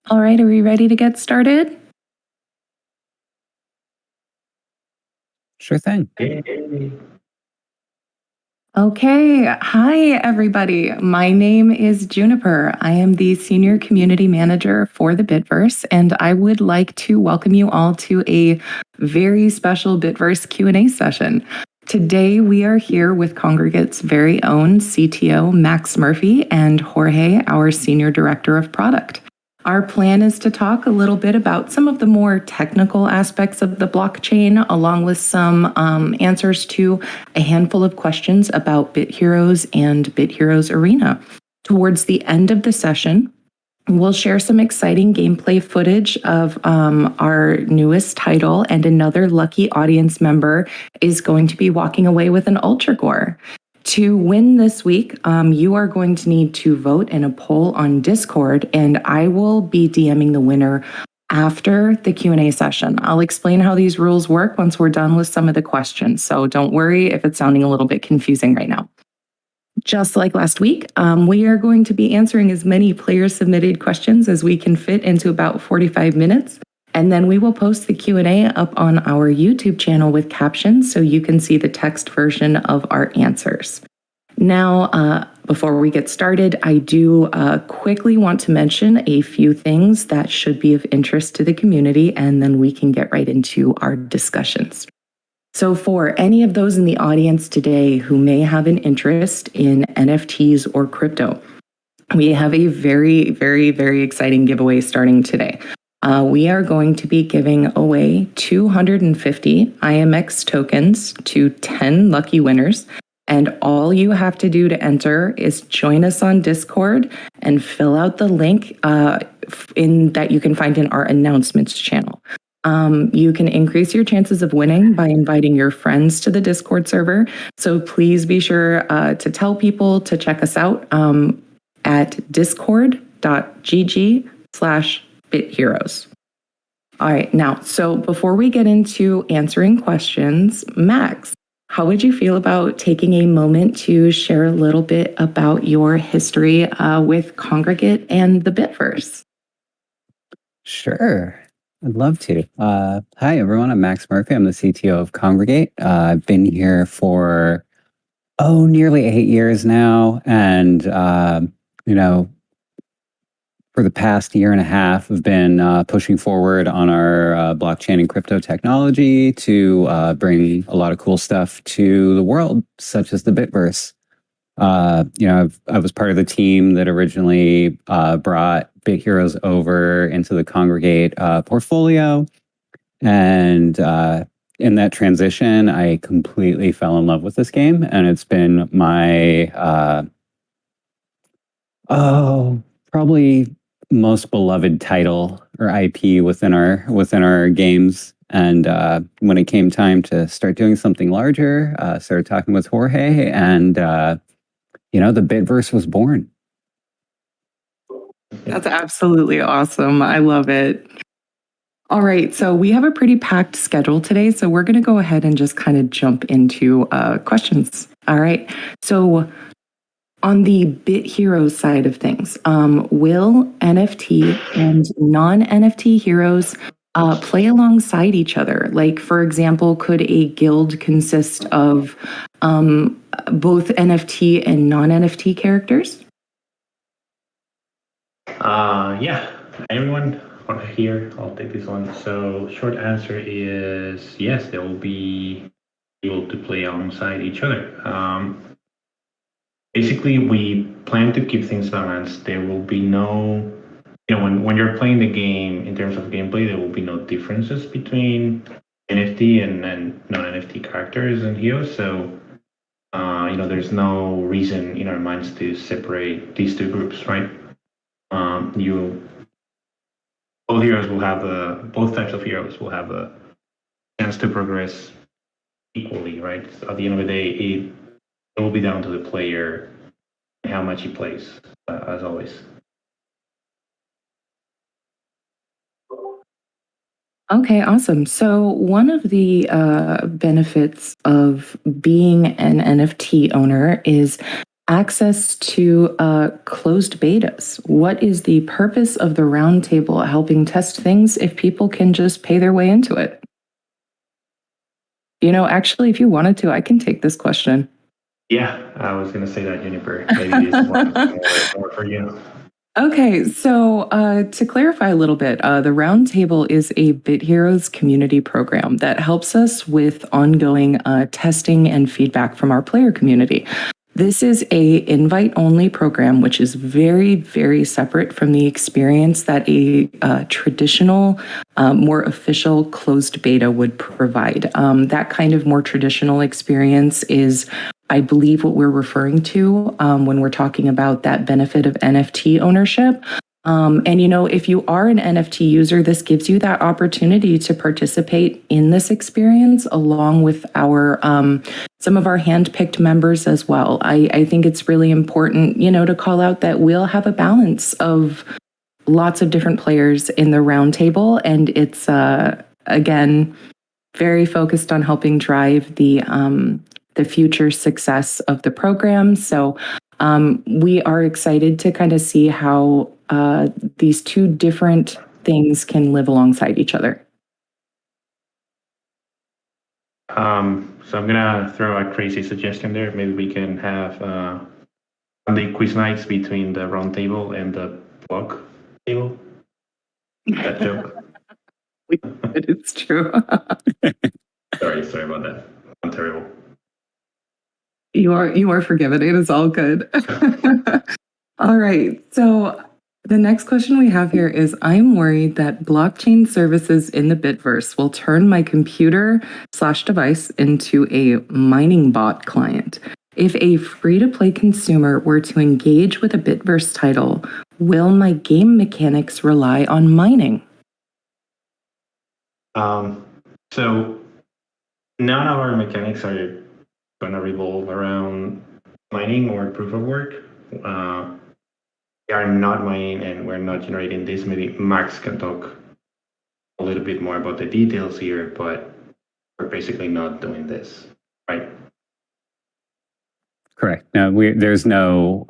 All right, are we ready to get started? Sure thing. Okay, hi everybody. My name is Juniper. I am the Senior Community Manager for the Bitverse, and I would like to welcome you all to a very special Bitverse Q&A session. Today we are here with Kongregate's very own CTO, Max Murphy, and Jorge, our Senior Director of Product. Our plan is to talk a little bit about some of the more technical aspects of the blockchain, along with some answers to a handful of questions about bitheroes and bitheroes Arena. Towards the end of the session, we'll share some exciting gameplay footage of our newest title, and another lucky audience member is going to be walking away with an Ultra Gore. To win this week, you are going to need to vote in a poll on Discord, and I will be DMing the winner after the Q&A session. I'll explain how these rules work once we're done with some of the questions, so don't worry if it's sounding a little bit confusing right now. Just like last week, we are going to be answering as many player-submitted questions as we can fit into about 45 minutes. And then we will post the Q&A up on our YouTube channel with captions so you can see the text version of our answers. Now, before we get started, I do quickly want to mention a few things that should be of interest to the community, and then we can get right into our discussions. So for any of those in the audience today who may have an interest in NFTs or crypto, we have a very, very, very exciting giveaway starting today. We are going to be giving away 250 IMX tokens to 10 lucky winners. And all you have to do to enter is join us on Discord and fill out the link that you can find in our announcements channel. You can increase your chances of winning by inviting your friends to the Discord server. So please be sure to tell people to check us out at discord.gg/bitheroes. All right, now, so before we get into answering questions, Max, how would you feel about taking a moment to share a little bit about your history with Kongregate and the Bitverse? Sure. I'd love to. Hi, everyone. I'm Max Murphy. I'm the CTO of Kongregate. I've been here for, nearly 8 years now. And, for the past year and a half, I've been pushing forward on our blockchain and crypto technology to bring a lot of cool stuff to the world, such as the Bitverse. I was part of the team that originally brought bitheroes over into the Kongregate portfolio. And in that transition, I completely fell in love with this game. And it's been my, probably most beloved title or IP within our games. And when it came time to start doing something larger, started talking with Jorge, and the Bitverse was born. That's absolutely awesome. I love it. All right, so we have a pretty packed schedule today, so we're going to go ahead and just kind of jump into questions. All right, so on the bitheroes side of things, will NFT and non-NFT heroes play alongside each other? Like, for example, could a guild consist of both NFT and non-NFT characters? Yeah. Hi, everyone. Jorge here. I'll take this one. So, short answer is yes, they will be able to play alongside each other. Basically, we plan to keep things balanced. There will be no, when you're playing the game in terms of gameplay, there will be no differences between NFT and non-NFT characters and heroes. So, there's no reason in our minds to separate these two groups, right? Both types of heroes will have a chance to progress equally, right? So at the end of the day, it will be down to the player and how much he plays, as always. Okay, awesome. So one of the benefits of being an NFT owner is access to closed betas. What is the purpose of the roundtable helping test things if people can just pay their way into it? You know, actually, if you wanted to, I can take this question. Yeah, I was going to say that, Juniper. Maybe this one more for you. Okay, so to clarify a little bit, the Roundtable is a bitheroes community program that helps us with ongoing testing and feedback from our player community. This is a invite-only program, which is very, very separate from the experience that a traditional, more official closed beta would provide. That kind of more traditional experience is, I believe, what we're referring to when we're talking about that benefit of NFT ownership. And, you know, if you are an NFT user, this gives you that opportunity to participate in this experience along with our some of our handpicked members as well. I think it's really important, you know, to call out that we'll have a balance of lots of different players in the roundtable, and it's again very focused on helping drive the future success of the program. So we are excited to kind of see how these two different things can live alongside each other. So I'm gonna throw a crazy suggestion there. Maybe we can have Sunday quiz nights between the round table and the block table. That joke. It's true. Sorry about that. I'm terrible. You are forgiven. It is all good. All right. So the next question we have here is, I'm worried that blockchain services in the Bitverse will turn my computer/device into a mining bot client. If a free-to-play consumer were to engage with a Bitverse title, will my game mechanics rely on mining? So none of our mechanics are going to revolve around mining or proof of work. We are not mining and we're not generating this. Maybe Max can talk a little bit more about the details here, but we're basically not doing this, right? Correct. No, there's no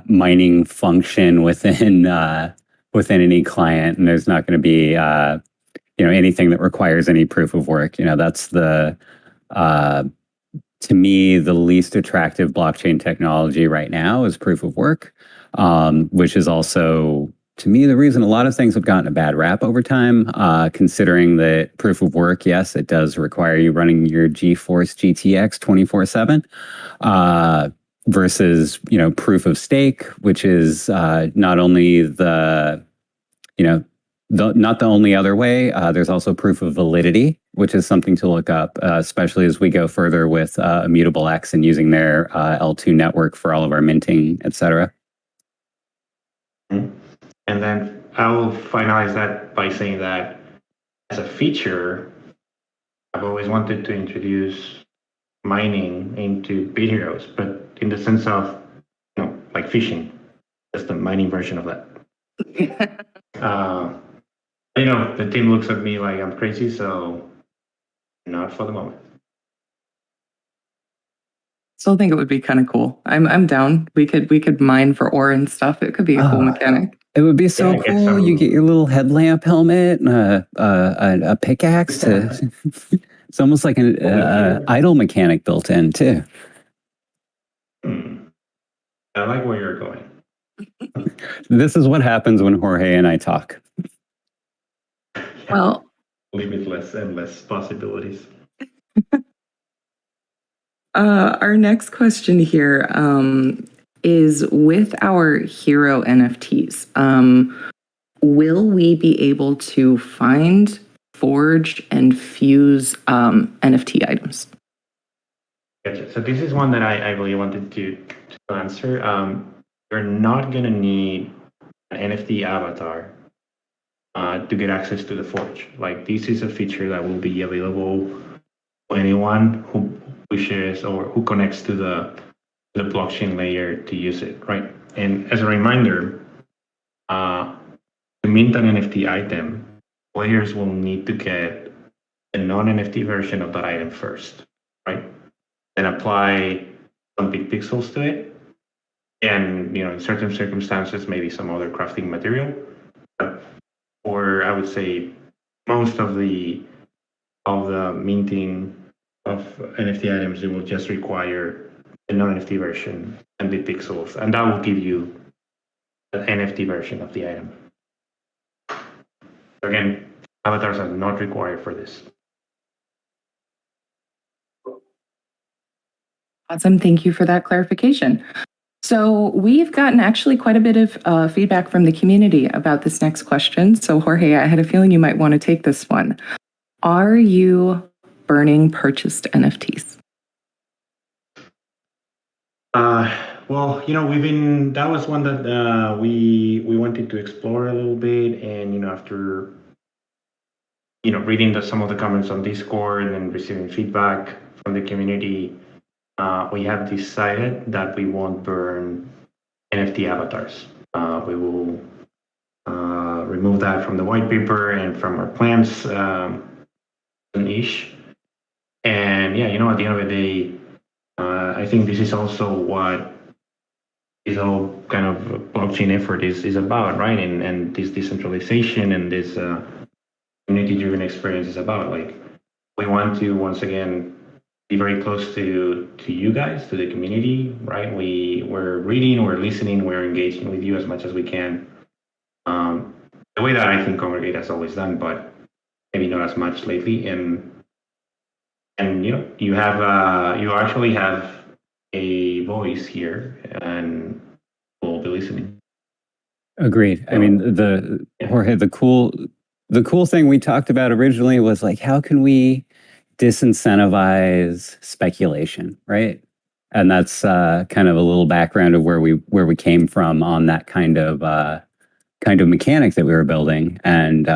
mining function within any client, and there's not going to be anything that requires any proof of work. You know, that's the to me the least attractive blockchain technology right now is proof of work, which is also, to me, the reason a lot of things have gotten a bad rap over time, considering that proof of work, yes, it does require you running your GeForce GTX 24/7, versus, proof of stake, which is not only not the only other way. There's also proof of validity, which is something to look up, especially as we go further with Immutable X and using their L2 network for all of our minting, etc. And then I will finalize that by saying that as a feature, I've always wanted to introduce mining into bitheroes, but in the sense of, like fishing, just the mining version of that. The team looks at me like I'm crazy, so not for the moment. Still think it would be kind of cool. I'm down. We could mine for ore and stuff. It could be a cool mechanic. It would be so cool. You get your little headlamp helmet and a pickaxe. It's almost like an idle mechanic built in too. I like where you're going. This is what happens when Jorge and I talk. Well, limitless, endless possibilities. Our next question here is, with our hero NFTs, will we be able to find, forge, and fuse NFT items? Gotcha. So this is one that I really wanted to answer. You're not going to need an NFT avatar to get access to the forge. Like, this is a feature that will be available to anyone who wishes or who connects to the blockchain layer to use it, right? And as a reminder, to mint an NFT item, players will need to get a non-NFT version of that item first, right? Then apply some big pixels to it, And in certain circumstances, maybe some other crafting material. Or I would say most of the minting of NFT items, it will just require the non-NFT version and the pixels, and that will give you the NFT version of the item. Again, avatars are not required for this. Awesome. Thank you for that clarification. So we've gotten actually quite a bit of feedback from the community about this next question. So Jorge, I had a feeling you might want to take this one. Are you burning purchased NFTs? Well, that was one that we wanted to explore a little bit, and after reading some of the comments on Discord and receiving feedback from the community, we have decided that we won't burn NFT avatars. We will remove that from the white paper and from our plans ish. And yeah, at the end of the day, I think this is also what this whole kind of blockchain effort is about, right? And this decentralization and this community-driven experience is about. Like, we want to once again be very close to you guys, to the community, right? We're reading, we're listening, we're engaging with you as much as we can. The way that I think Kongregate has always done, but maybe not as much lately. And you actually have a voice here, and we'll be listening. Agreed. I mean, Jorge, the cool thing we talked about originally was like, how can we disincentivize speculation, right? And that's kind of a little background of where we came from on that kind of mechanic that we were building. And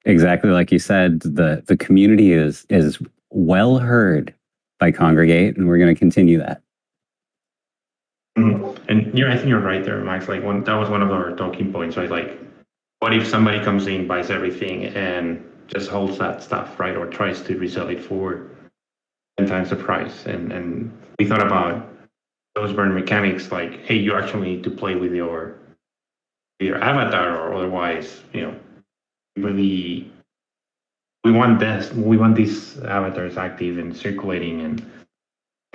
exactly like you said, the community is well heard by Kongregate, and we're going to continue that. Mm-hmm. And I think you're right there, Max. Like, that was one of our talking points, right? Like, what if somebody comes in, buys everything, and just holds that stuff, right? Or tries to resell it for 10 times the price. And we thought about those burn mechanics, like, hey, you actually need to play with your avatar, or otherwise, really, we want these avatars active and circulating and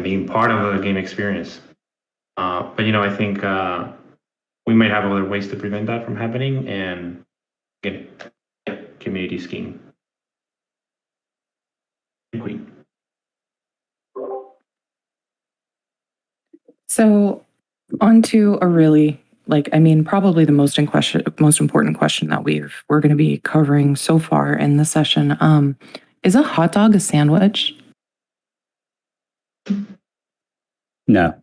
being part of the game experience. But I think we might have other ways to prevent that from happening, and get community scheme. So on to a really, probably the most important question that we're going to be covering so far in the session. Is a hot dog a sandwich? No.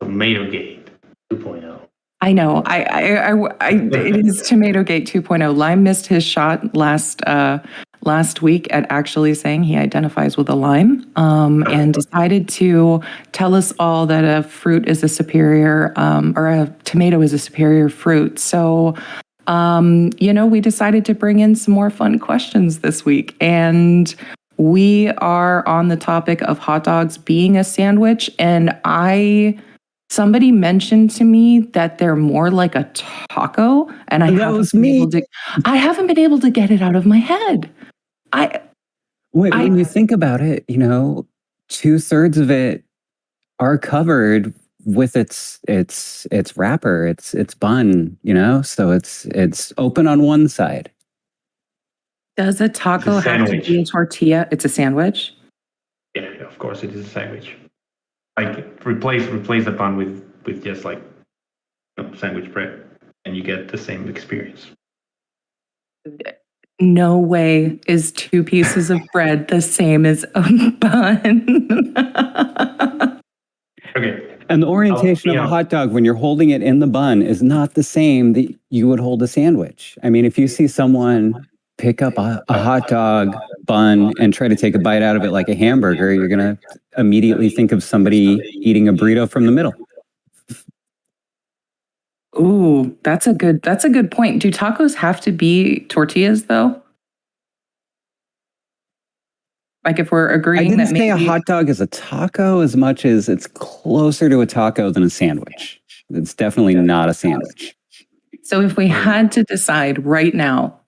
Tomatogate 2.0. I know. It is Tomatogate 2.0. Lime missed his shot last week at actually saying he identifies with a lime, and decided to tell us all that a fruit is a superior, or a tomato is a superior fruit. So, we decided to bring in some more fun questions this week, and we are on the topic of hot dogs being a sandwich, and somebody mentioned to me that they're more like a taco, and I haven't been able to get it out of my head. When you think about it, 2/3 of it are covered with its wrapper, its bun, so it's open on one side. Does a taco have to be a tortilla? It's a sandwich? Yeah, of course it is a sandwich. Like, replace the bun with just like sandwich bread, and you get the same experience. No way is 2 pieces of bread the same as a bun. Okay. And the orientation of a hot dog when you're holding it in the bun is not the same that you would hold a sandwich. I mean, if you see someone pick up a hot dog bun and try to take a bite out of it like a hamburger, you're going to immediately think of somebody eating a burrito from the middle. Ooh, that's a good point. Do tacos have to be tortillas though? Like if we're I agreeing didn't that say maybe a hot dog is a taco as much as it's closer to a taco than a sandwich. It's definitely not a sandwich. So if we had to decide right now,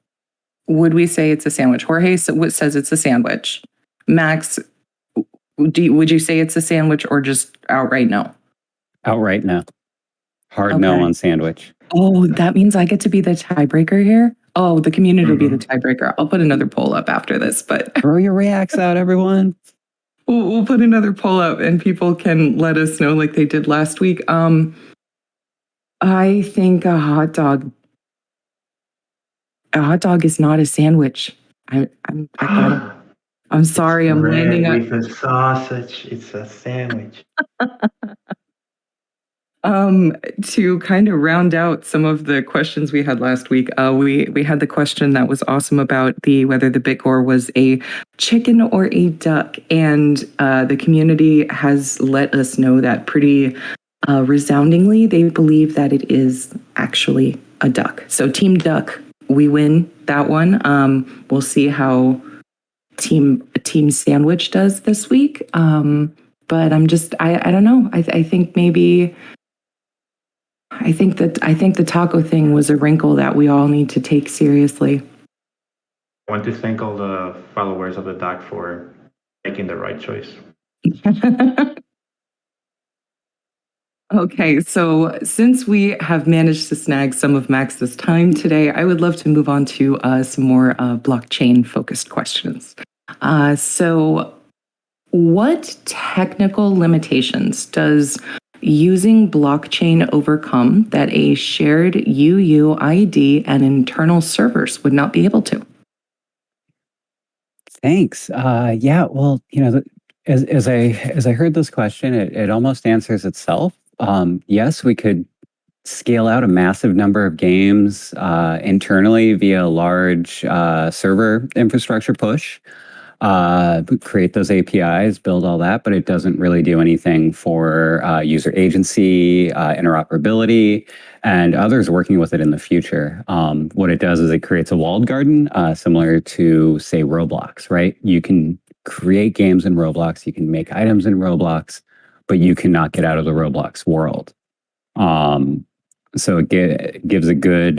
would we say it's a sandwich? Jorge says it's a sandwich. Max, would you say it's a sandwich or just outright no? Outright no. Hard no on sandwich. Oh, that means I get to be the tiebreaker here? Oh, the community will be the tiebreaker. I'll put another poll up after this, but Throw your reacts out, everyone. we'll put another poll up and people can let us know like they did last week. I think a hot dog is not a sandwich. I'm sorry, I'm landing with a sausage. It's a sandwich. To kind of round out some of the questions we had last week, we had the question that was awesome about whether the Bitcore was a chicken or a duck, and the community has let us know that pretty resoundingly they believe that it is actually a duck. So Team Duck, we win that one. We'll see how Team Sandwich does this week. But I don't know. I think maybe. I think the taco thing was a wrinkle that we all need to take seriously. I want to thank all the followers of the duck for making the right choice. Okay, so since we have managed to snag some of Max's time today, I would love to move on to some more blockchain-focused questions. So what technical limitations does using blockchain overcome that a shared UUID and internal servers would not be able to? Thanks. Yeah, well, as I heard this question, it almost answers itself. Yes, we could scale out a massive number of games internally via a large server infrastructure push, create those APIs, build all that, but it doesn't really do anything for user agency, interoperability, and others working with it in the future. What it does is it creates a walled garden, similar to, say, Roblox, right? You can create games in Roblox, you can make items in Roblox, but you cannot get out of the Roblox world. So it gives a good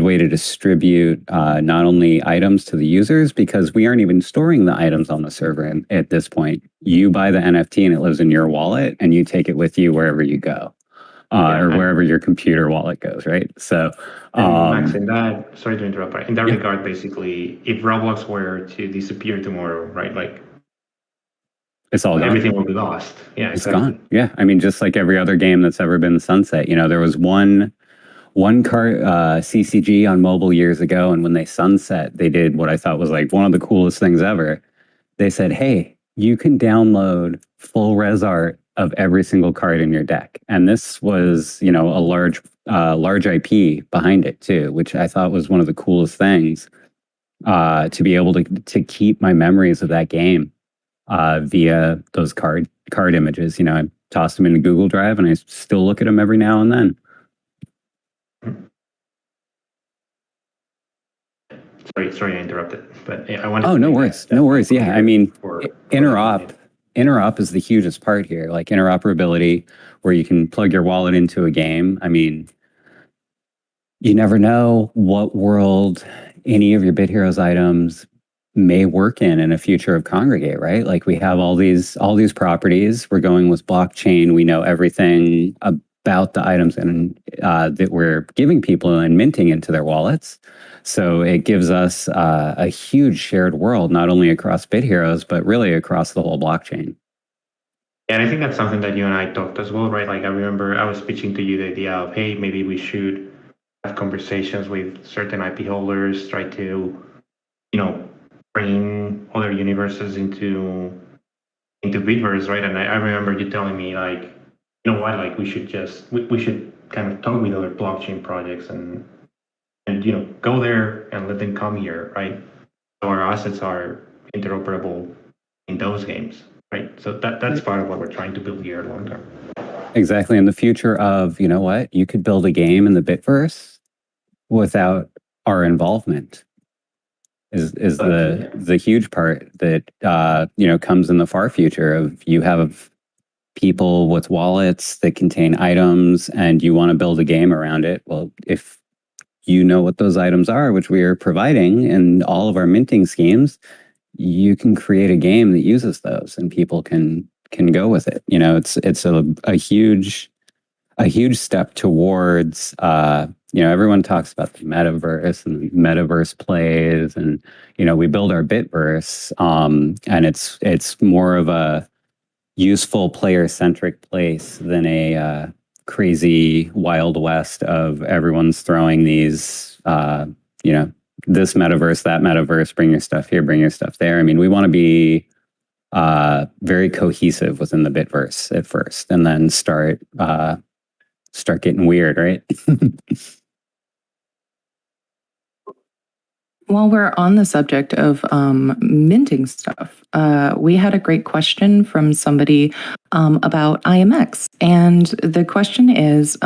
way to distribute not only items to the users, because we aren't even storing the items on the server at this point. You buy the NFT and it lives in your wallet, and you take it with you wherever you go, or wherever your computer wallet goes, right? So, Max, sorry to interrupt, but in that regard, basically, if Roblox were to disappear tomorrow, right, like it's all everything will be lost. Yeah, it's gone. Yeah, I mean, just like every other game that's ever been sunset. There was one cart CCG on mobile years ago, and when they sunset, they did what I thought was like one of the coolest things ever. They said, hey, you can download full res art of every single card in your deck. And this was, a large IP behind it too, which I thought was one of the coolest things, to be able to keep my memories of that game via those card images. I tossed them into Google Drive, and I still look at them every now and then. Sorry, I interrupted, but I wanted. Oh, no worries, no worries. Yeah, I mean, Interop is the hugest part here. Like interoperability, where you can plug your wallet into a game. I mean, you never know what world any of your BitHeroes items may work in a future of Kongregate, right? Like we have all these properties. We're going with blockchain. We know everything about the items that we're giving people and minting into their wallets. So it gives us a huge shared world, not only across BitHeroes, but really across the whole blockchain. And I think that's something that you and I talked as well, right? Like I remember I was pitching to you the idea of, hey, maybe we should have conversations with certain IP holders, try to, bring other universes into Bitverse, right? And I remember you telling me like, you know what, like we should kind of talk with other blockchain projects and go there and let them come here, right? So our assets are interoperable in those games, right? So that's part of what we're trying to build here long term. Exactly. In the future of, you could build a game in the Bitverse without our involvement. is the huge part that comes in the far future of you have people with wallets that contain items and you want to build a game around it. Well, if you know what those items are, which we are providing in all of our minting schemes, you can create a game that uses those and people can go with it. It's a huge step towards everyone talks about the metaverse and metaverse plays, and we build our Bitverse, and it's more of a useful player-centric place than a crazy wild west of everyone's throwing these this metaverse, that metaverse, bring your stuff here, bring your stuff there. I mean, we want to be very cohesive within the Bitverse at first, and then start getting weird, right? While we're on the subject of minting stuff, we had a great question from somebody about IMX. And the question is,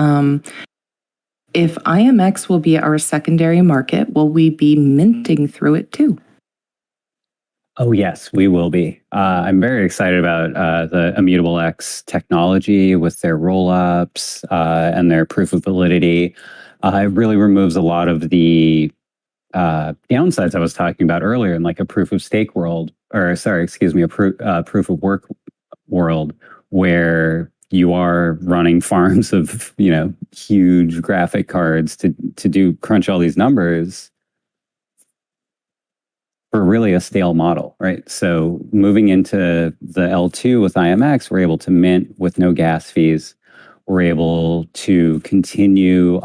if IMX will be our secondary market, will we be minting through it too? Oh, yes, we will be. I'm very excited about the Immutable X technology with their roll-ups and their proof of validity. It really removes a lot of the downsides I was talking about earlier in like a proof of stake world, or sorry, excuse me, a proof of work world where you are running farms of, huge graphic cards to do crunch all these numbers for really a stale model, right? So moving into the L2 with IMX, we're able to mint with no gas fees. We're able to continue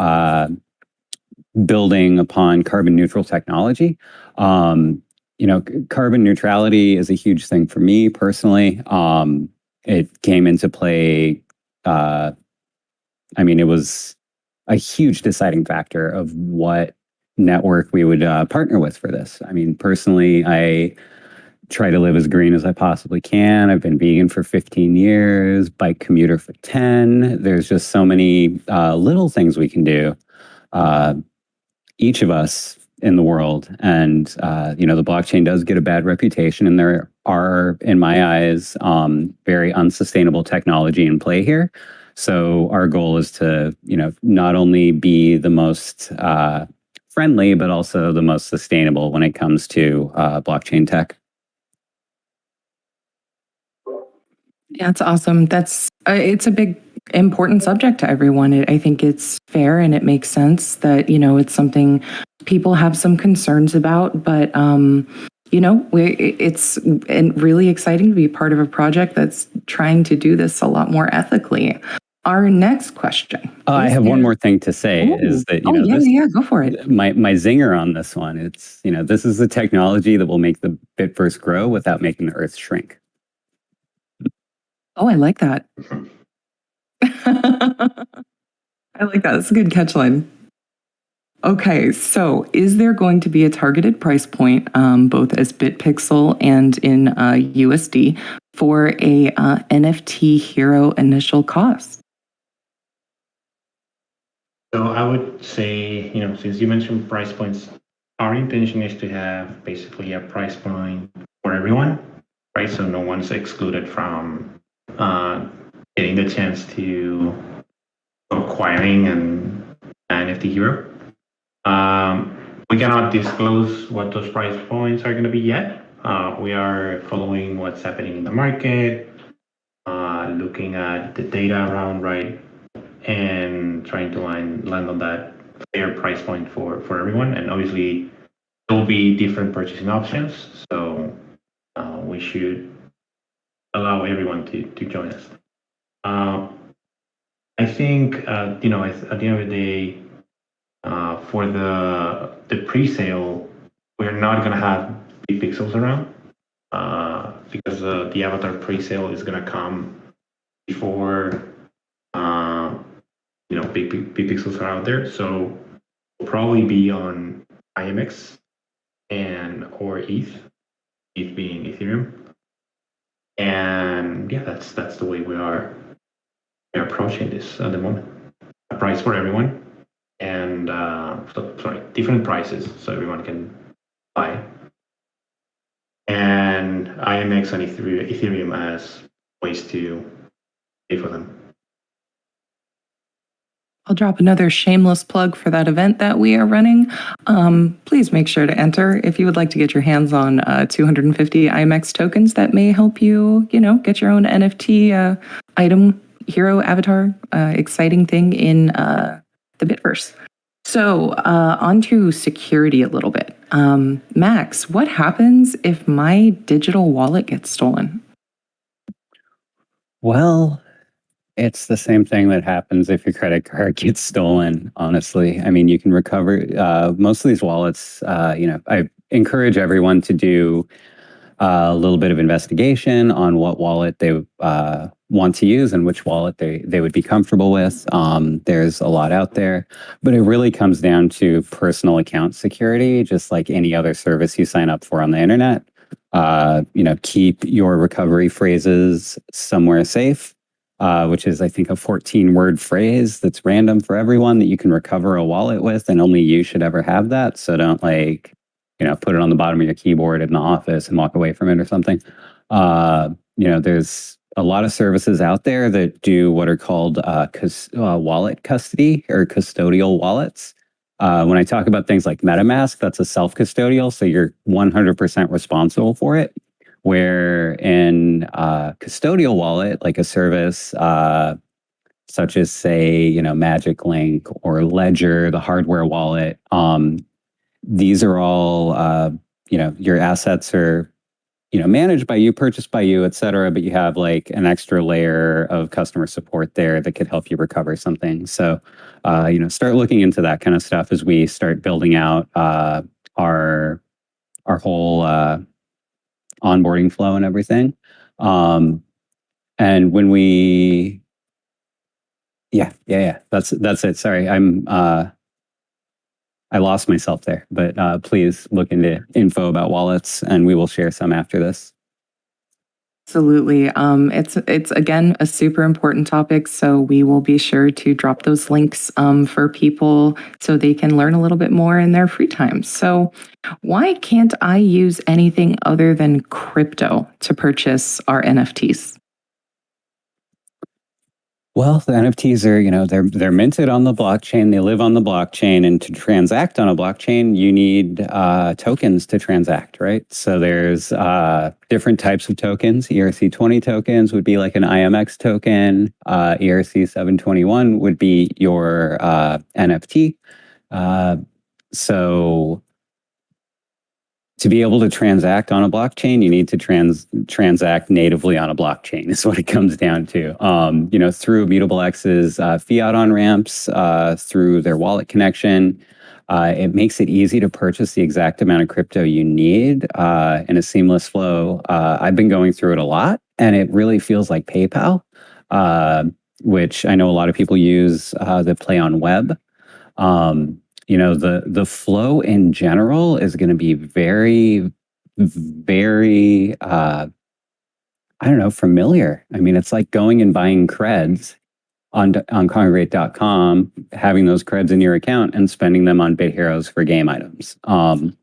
building upon carbon neutral technology. Carbon neutrality is a huge thing for me personally. It came into play. It was a huge deciding factor of what network we would partner with for this. I mean, personally, I try to live as green as I possibly can. I've been vegan for 15 years, bike commuter for 10. There's just so many little things we can do. Each of us in the world, and the blockchain does get a bad reputation, and there are, in my eyes, very unsustainable technology in play here. So our goal is to not only be the most friendly, but also the most sustainable when it comes to blockchain tech. Yeah, it's awesome. It's a big important subject to everyone. I think it's fair and it makes sense that, it's something people have some concerns about, but, it's really exciting to be part of a project that's trying to do this a lot more ethically. Our next question. I have one more thing to say is that, go for it. My zinger on this one, it's, this is the technology that will make the Bitverse grow without making the earth shrink. Oh, I like that. I like that. That's a good catchline. Okay, so is there going to be a targeted price point, both as BitPixel and in USD, for a NFT hero initial cost? So I would say, since you mentioned price points, our intention is to have basically a price point for everyone, right? So no one's excluded from getting the chance to acquiring an NFT hero. We cannot disclose what those price points are going to be yet. We are following what's happening in the market, looking at the data around, right, and trying to land on that fair price point for everyone. And obviously, there will be different purchasing options, so we should allow everyone to join us. I think at the end of the day, for the pre-sale, we're not going to have big pixels around because the avatar pre-sale is going to come before big pixels are out there. So we'll probably be on IMX or ETH being Ethereum. And yeah, that's the way we're approaching this at the moment. A price for everyone, and different prices so everyone can buy. IMX and Ethereum as ways to pay for them. I'll drop another shameless plug for that event that we are running. Please make sure to enter if you would like to get your hands on 250 IMX tokens that may help you, get your own NFT item, hero, avatar, exciting thing in the Bitverse. So on to security a little bit. Max, what happens if my digital wallet gets stolen? Well, it's the same thing that happens if your credit card gets stolen, honestly. I mean, you can recover most of these wallets. I encourage everyone to do a little bit of investigation on what wallet they want to use and which wallet they would be comfortable with. There's a lot out there, but it really comes down to personal account security, just like any other service you sign up for on the internet. Keep your recovery phrases somewhere safe. Which is, I think, a 14-word phrase that's random for everyone that you can recover a wallet with, and only you should ever have that. So don't put it on the bottom of your keyboard in the office and walk away from it or something. There's a lot of services out there that do what are called wallet custody or custodial wallets. When I talk about things like MetaMask, that's a self-custodial, so you're 100% responsible for it. Where in a custodial wallet, like a service such as, say, Magic Link or Ledger, the hardware wallet, these are all, your assets are, managed by you, purchased by you, et cetera, but you have like an extra layer of customer support there that could help you recover something. So, start looking into that kind of stuff as we start building out our whole onboarding flow and everything. And when we, that's it. Sorry, I lost myself there, but please look into info about wallets and we will share some after this. Absolutely. It's again a super important topic, so we will be sure to drop those links for people so they can learn a little bit more in their free time. So, why can't I use anything other than crypto to purchase our NFTs? Well, the NFTs are, they're minted on the blockchain. They live on the blockchain, and to transact on a blockchain, you need tokens to transact, right? So there's different types of tokens. ERC20 tokens would be like an IMX token. ERC721 would be your NFT. So to be able to transact on a blockchain, you need to transact natively on a blockchain is what it comes down to. Through ImmutableX's fiat on-ramps, through their wallet connection, it makes it easy to purchase the exact amount of crypto you need in a seamless flow. I've been going through it a lot, and it really feels like PayPal, which I know a lot of people use that play on web. The flow in general is going to be very, very, familiar. I mean, it's like going and buying creds on Kongregate.com, having those creds in your account and spending them on bitheroes for game items. The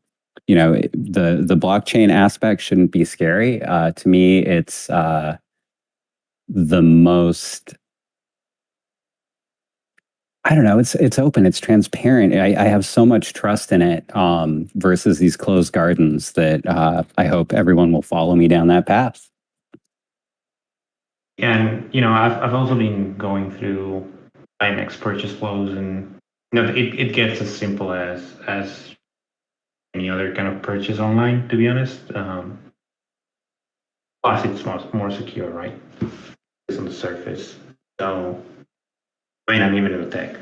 blockchain aspect shouldn't be scary. To me, it's the most... I don't know. It's open. It's transparent. I have so much trust in it versus these closed gardens that I hope everyone will follow me down that path. And I've also been going through IMX purchase flows, and it gets as simple as any other kind of purchase online. To be honest, plus it's more secure, right? It's on the surface. So. I'm even in the tech.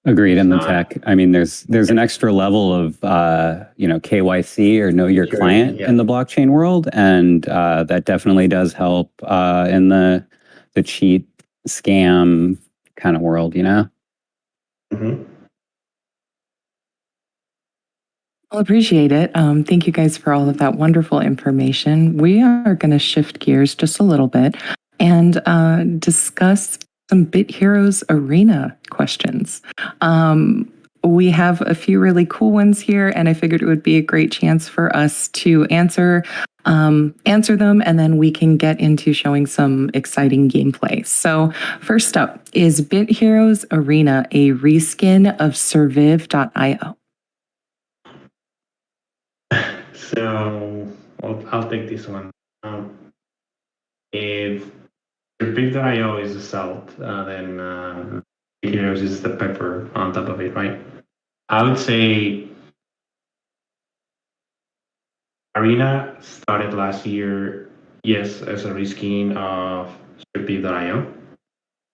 Agreed. In the tech. I mean, there's an extra level of KYC or know your client in the blockchain world, and that definitely does help in the cheat scam kind of world. Mm-hmm. I'll appreciate it. Thank you guys for all of that wonderful information. We are going to shift gears just a little bit and discuss some Bit Heroes Arena questions. We have a few really cool ones here, and I figured it would be a great chance for us to answer them, and then we can get into showing some exciting gameplay. So first up, is bitheroes Arena a reskin of Surviv.io? So I'll take this one. If Surviv.io is the salt, then bitheroes is the pepper on top of it, right? I would say Arena started last year, yes, as a reskin of Surviv.io.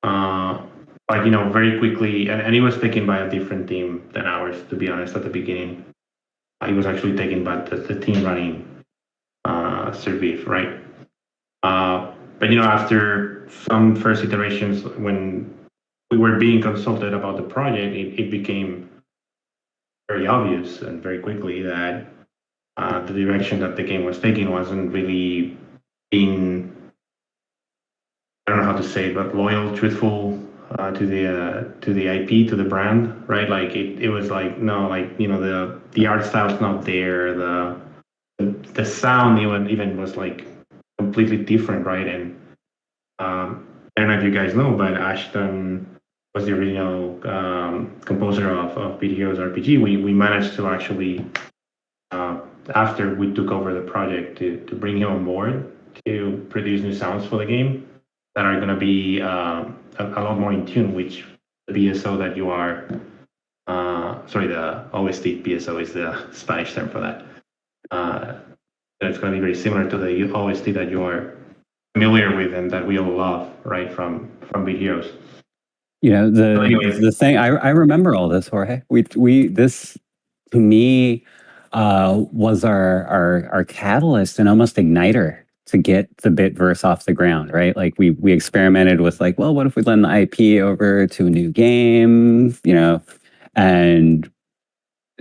But very quickly, and it was taken by a different team than ours, to be honest, at the beginning. It was actually taken by the team running Surviv, right? But after some first iterations, when we were being consulted about the project, it became very obvious and very quickly that the direction that the game was taking wasn't really being, I don't know how to say it, but loyal, truthful to the IP, to the brand, right? Like it was like, no, like the art style's not there, the sound even was like completely different, right? And I don't know if you guys know, but Ashton was the original composer of bitheroes RPG. We managed to actually, after we took over the project, to bring him on board to produce new sounds for the game that are going to be a lot more in tune with the BSO that you are. Sorry, the OST. BSO is the Spanish term for that. It's going to be very similar to the OST that you are familiar with and that we all love, right, from bitheroes. The thing I remember all this, Jorge. We this to me was our catalyst and almost igniter to get the Bitverse off the ground, right? Like we experimented with like, well, what if we lend the IP over to a new game, and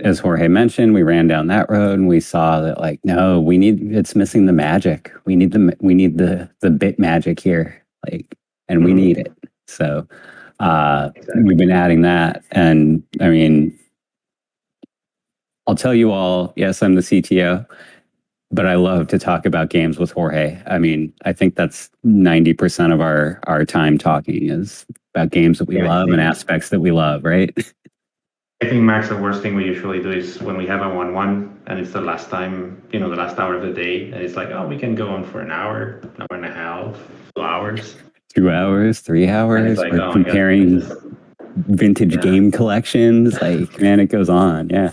as Jorge mentioned, we ran down that road and we saw that like, no, it's missing the magic. We need the bit magic here, like, and we need it. So we've been adding that, and I mean, I'll tell you all, yes, I'm the CTO, but I love to talk about games with Jorge. I mean, I think that's 90% of our time talking is about games that we love and aspects that we love, right? I think, Max, the worst thing we usually do is when we have a 1-1 and it's the last time, the last hour of the day, and it's like, oh, we can go on for an hour and a half, 2 hours. 2 hours, 3 hours. Like, we're comparing vintage game collections. Like, man, it goes on. Yeah.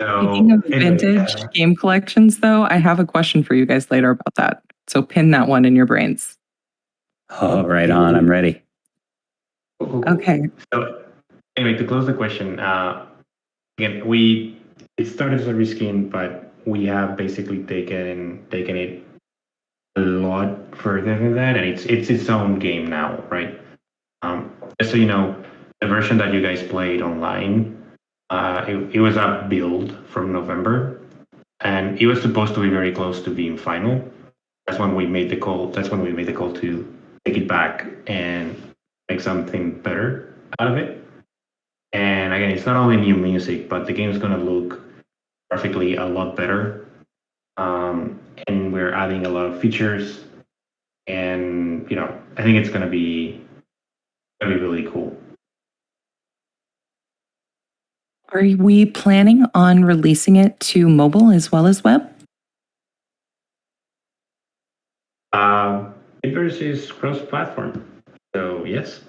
Speaking of vintage game collections, though, I have a question for you guys later about that. So pin that one in your brains. Oh, right on. I'm ready. Okay. So anyway, to close the question, again, it started as a reskin, but we have basically taken it a lot further than that, and it's its own game now, right? Just so you know, the version that you guys played online, it was a build from November, and it was supposed to be very close to being final. That's when we made the call. That's when we made the call to take it back and make something better out of it. And again, it's not only new music, but the game is going to look graphically a lot better. And we're adding a lot of features. And, I think it's going to be really cool. Are we planning on releasing it to mobile as well as web? Bitverse is cross-platform. So, yes.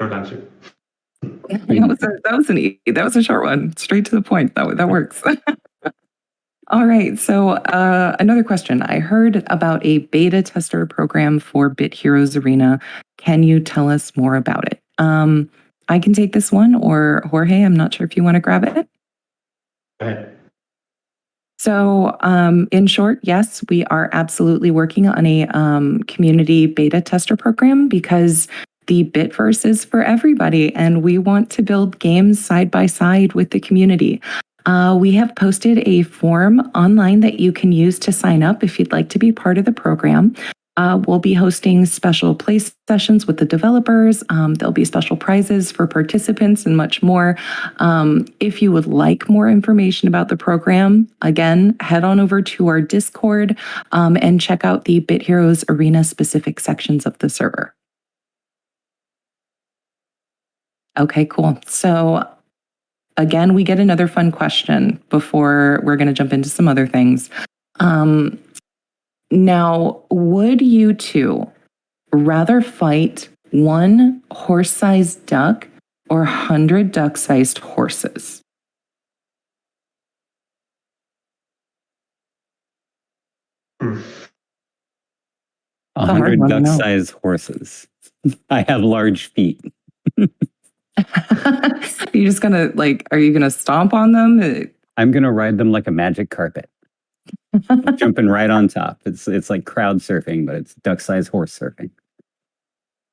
Short answer. That was a short one. Straight to the point. That works. All right. So another question. I heard about a beta tester program for bitheroes Arena. Can you tell us more about it? I can take this one, or Jorge, I'm not sure if you want to grab it. Go ahead. So in short, yes, we are absolutely working on a community beta tester program because the Bitverse is for everybody, and we want to build games side by side with the community. We have posted a form online that you can use to sign up if you'd like to be part of the program. We'll be hosting special play sessions with the developers. There'll be special prizes for participants and much more. If you would like more information about the program, again, head on over to our Discord and check out the bitheroes Arena specific sections of the server. Okay, cool. So again, we get another fun question before we're going to jump into some other things. Now, would you two rather fight one horse-sized duck or 100 duck-sized horses? A 100 duck-sized horses. I have large feet. Are you just gonna are you gonna stomp on them? I'm gonna ride them like a magic carpet. Jumping right on top. It's like crowd surfing, but it's duck-sized horse surfing.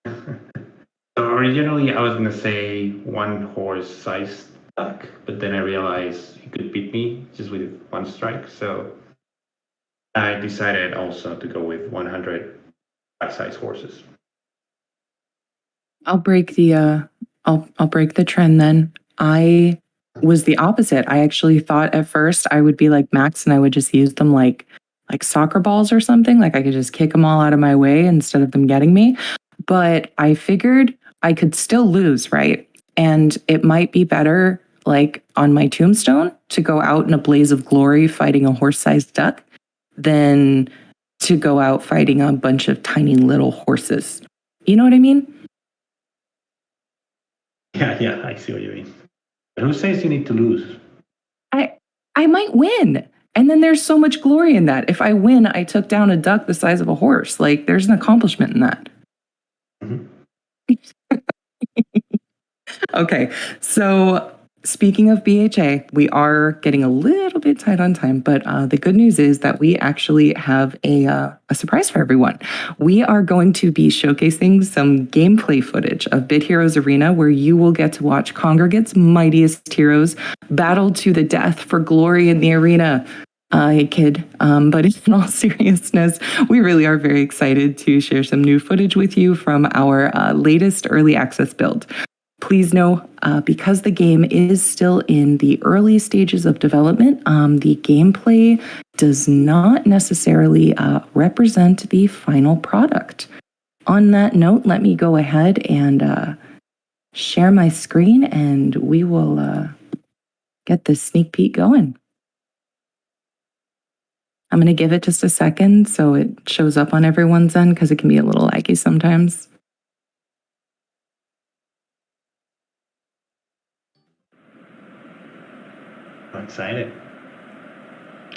So originally I was going to say one horse-sized duck, but then I realized he could beat me just with one strike. So I decided also to go with 100 duck-sized horses. I'll break the I'll break the trend then. I was the opposite. I actually thought at first I would be like Max and I would just use them like soccer balls or something. Like I could just kick them all out of my way instead of them getting me. But I figured I could still lose, right? And it might be better, like on my tombstone, to go out in a blaze of glory fighting a horse-sized duck than to go out fighting a bunch of tiny little horses. You know what I mean? Yeah, I see what you mean. But who says you need to lose? I might win. And then there's so much glory in that. If I win, I took down a duck the size of a horse. Like, there's an accomplishment in that. Mm-hmm. Okay, so speaking of BHA, we are getting a little bit tight on time, but the good news is that we actually have a surprise for everyone. We are going to be showcasing some gameplay footage of Bit Heroes Arena, where you will get to watch Kongregate's mightiest heroes battle to the death for glory in the arena. Hey kid, but in all seriousness, we really are very excited to share some new footage with you from our latest early access build. Please know, because the game is still in the early stages of development, the gameplay does not necessarily represent the final product. On that note, let me go ahead and share my screen and we will get this sneak peek going. I'm going to give it just a second so it shows up on everyone's end because it can be a little laggy sometimes. I'm excited.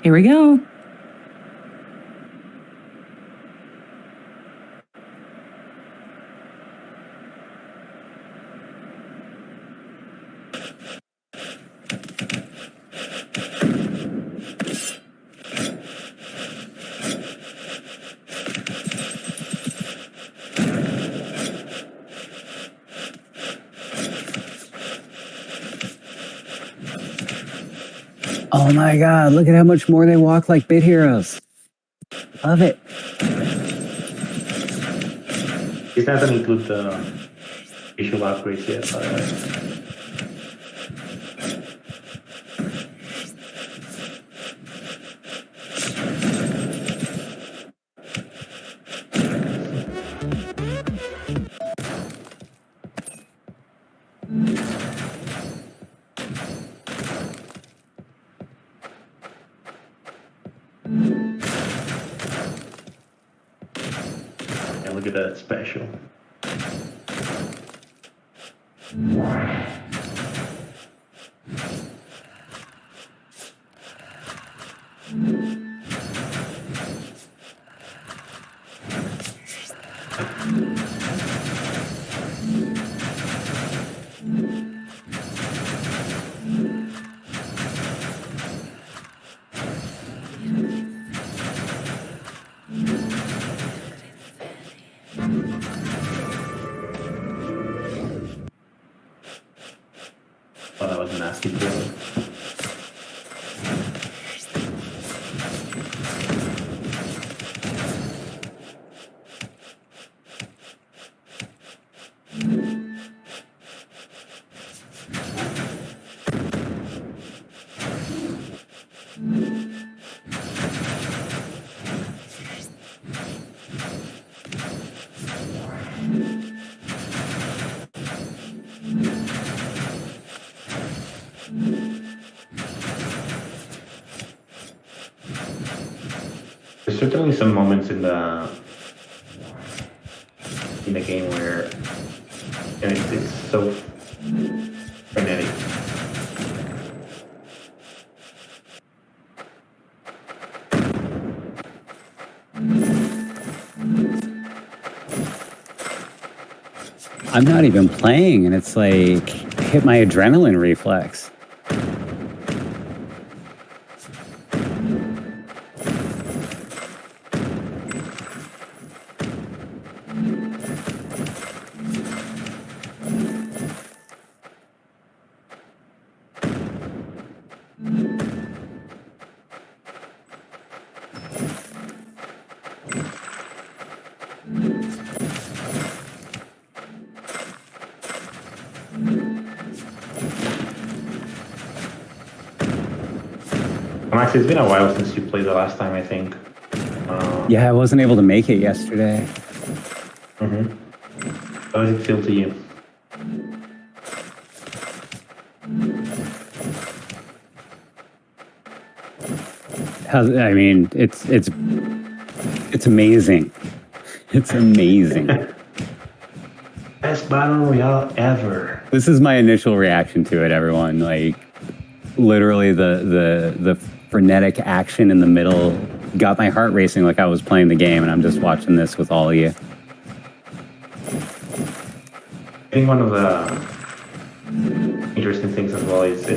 Here we go. Oh my god, look at how much more they walk like Bit Heroes. Love it. It doesn't include the visual upgrades yet, by the way. And look at that special. Oh, that was a nasty feeling. There's certainly some moments in the game where it's so frenetic. I'm not even playing, and it's like hit my adrenaline reflex. Max, it's been a while since you played the last time, I think. Yeah, I wasn't able to make it yesterday. How does it feel to you? I mean, it's amazing. It's amazing. Best battle royale ever. This is my initial reaction to it, everyone. Like, literally the frenetic action in the middle got my heart racing like I was playing the game, and I'm just watching this with all of you. I think one of the interesting things as well is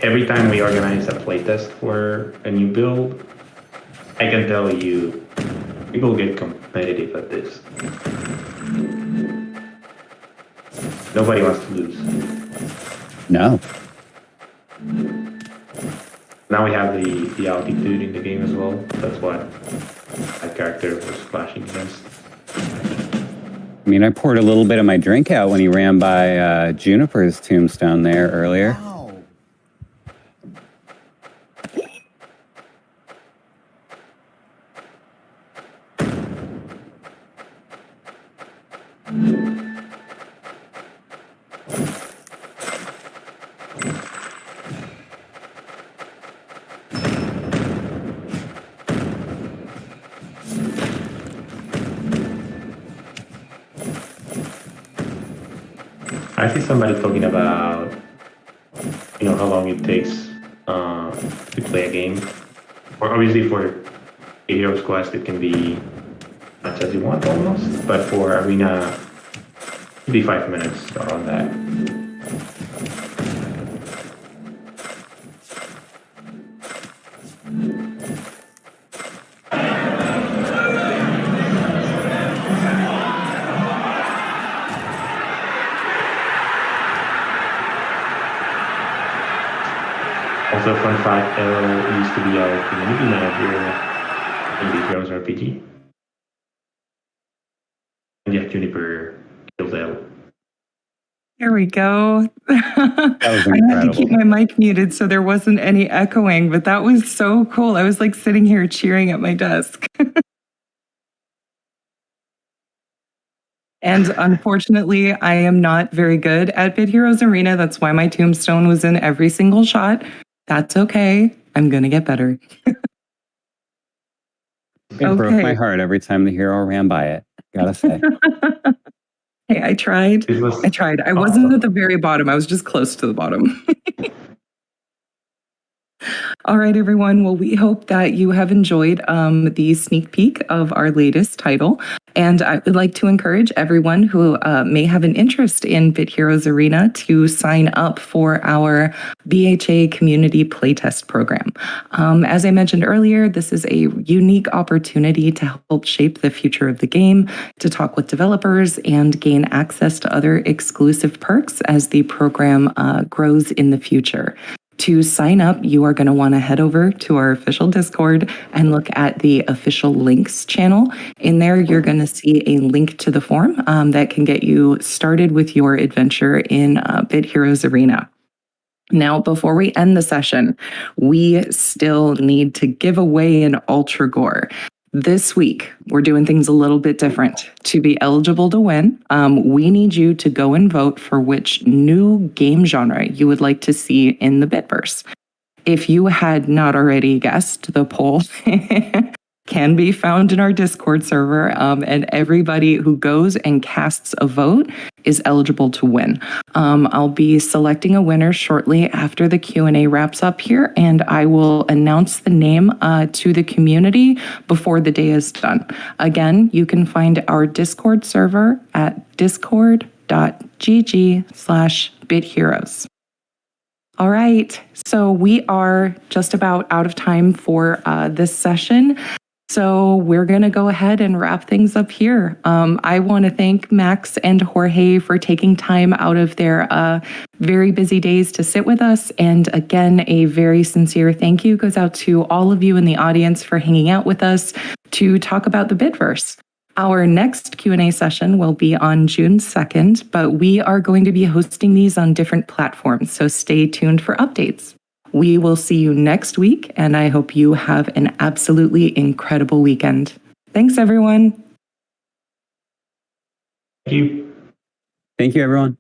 every time we organize a playtest for a new build, I can tell you, people get competitive at this. Nobody wants to lose. No. Now we have the altitude in the game as well. That's what that character was flashing against. I mean, I poured a little bit of my drink out when he ran by Juniper's tombstone there earlier. Wow. I see somebody talking about, how long it takes to play a game. Or obviously for a Heroes Quest, it can be much as you want almost, but for Arena, it'd be 5 minutes around that. Also, fun fact, Elo used to be our community manager in Bitverse RPG. And yeah, Juniper killed Elo. There we go. That was I had to keep incredible. my mic muted so there wasn't any echoing, but that was so cool. I was like sitting here cheering at my desk. And unfortunately, I am not very good at Bit Heroes Arena. That's why my tombstone was in every single shot. That's okay. I'm going to get better. It broke my heart every time the hero ran by it, gotta say. Hey, I tried. I wasn't at the very bottom. I was just close to the bottom. All right, everyone. Well, we hope that you have enjoyed the sneak peek of our latest title. And I would like to encourage everyone who may have an interest in Bit Heroes Arena to sign up for our BHA Community Playtest Program. As I mentioned earlier, this is a unique opportunity to help shape the future of the game, to talk with developers, and gain access to other exclusive perks as the program grows in the future. To sign up, you are going to want to head over to our official Discord and look at the official links channel. In there, you're going to see a link to the form that can get you started with your adventure in bitheroes Arena. Now, before we end the session, we still need to give away an Ultra Gore. This week, we're doing things a little bit different. To be eligible to win, we need you to go and vote for which new game genre you would like to see in the Bitverse. If you had not already guessed, the poll can be found in our Discord server, and everybody who goes and casts a vote is eligible to win. I'll be selecting a winner shortly after the Q&A wraps up here, and I will announce the name to the community before the day is done. Again, you can find our Discord server at discord.gg/bitheroes. All right, so we are just about out of time for this session. So we're going to go ahead and wrap things up here. I want to thank Max and Jorge for taking time out of their very busy days to sit with us. And again, a very sincere thank you goes out to all of you in the audience for hanging out with us to talk about the Bitverse. Our next Q&A session will be on June 2nd, but we are going to be hosting these on different platforms, so stay tuned for updates. We will see you next week, and I hope you have an absolutely incredible weekend. Thanks, everyone. Thank you. Thank you, everyone.